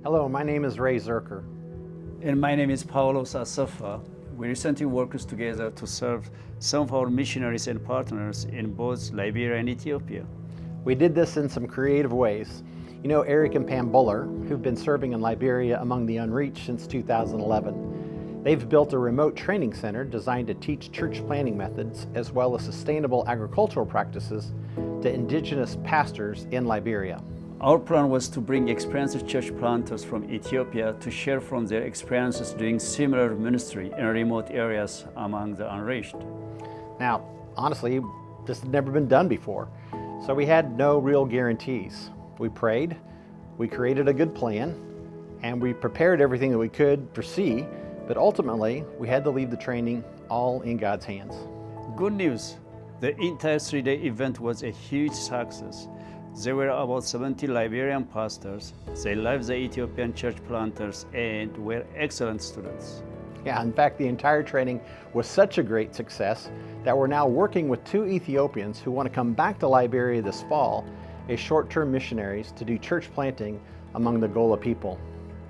Hello, my name is Ray Zerker. And my name is Paulos Asafa. We recently worked together to serve some of our missionaries and partners in both Liberia and Ethiopia. We did this in some creative ways. You know Eric and Pam Buller, who've been serving in Liberia among the unreached since 2011. They've built a remote training center designed to teach church planting methods as well as sustainable agricultural practices to indigenous pastors in Liberia. Our plan was to bring experienced church planters from Ethiopia to share from their experiences doing similar ministry in remote areas among the unreached. Now, honestly, this had never been done before, so we had no real guarantees. We prayed, we created a good plan, and we prepared everything that we could foresee, but ultimately, we had to leave the training all in God's hands. Good news, the entire 3-day event was a huge success. There were about 70 Liberian pastors. They loved the Ethiopian church planters and were excellent students. Yeah, in fact, the entire training was such a great success that we're now working with 2 Ethiopians who want to come back to Liberia this fall as short-term missionaries to do church planting among the Gola people.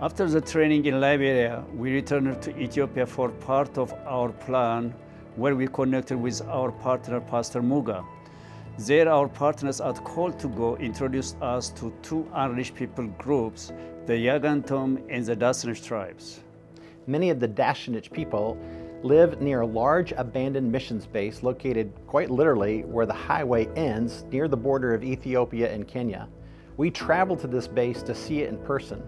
After the training in Liberia, we returned to Ethiopia for part of our plan where we connected with our partner, Pastor Muga. There, our partners at Call to Go introduced us to 2 unreached people groups, the Yagantom and the Dasanish tribes. Many of the Dasanish people live near a large abandoned mission base located quite literally where the highway ends near the border of Ethiopia and Kenya. We traveled to this base to see it in person,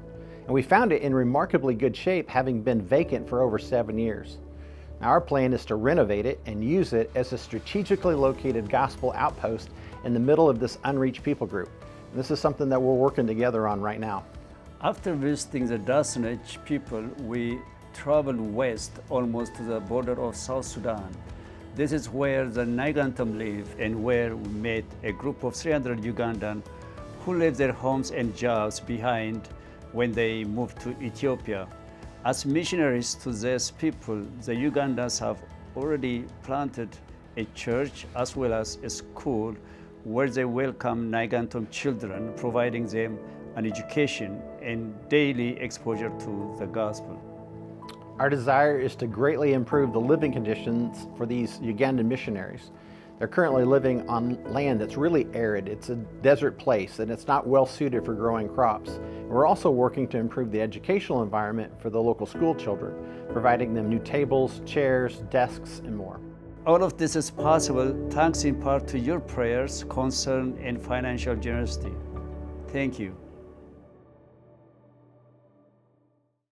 and we found it in remarkably good shape, having been vacant for over 7 years. Now, our plan is to renovate it and use it as a strategically located gospel outpost in the middle of this unreached people group. And this is something that we're working together on right now. After visiting the Dasanish people, we traveled west almost to the border of South Sudan. This is where the Nigantam live and where we met a group of 300 Ugandan who left their homes and jobs behind when they moved to Ethiopia. As missionaries to these people, the Ugandans have already planted a church as well as a school where they welcome Nigantam children, providing them an education and daily exposure to the gospel. Our desire is to greatly improve the living conditions for these Ugandan missionaries. They're currently living on land that's really arid. It's a desert place and it's not well suited for growing crops. We're also working to improve the educational environment for the local school children, providing them new tables, chairs, desks, and more. All of this is possible thanks in part to your prayers, concern, and financial generosity. Thank you.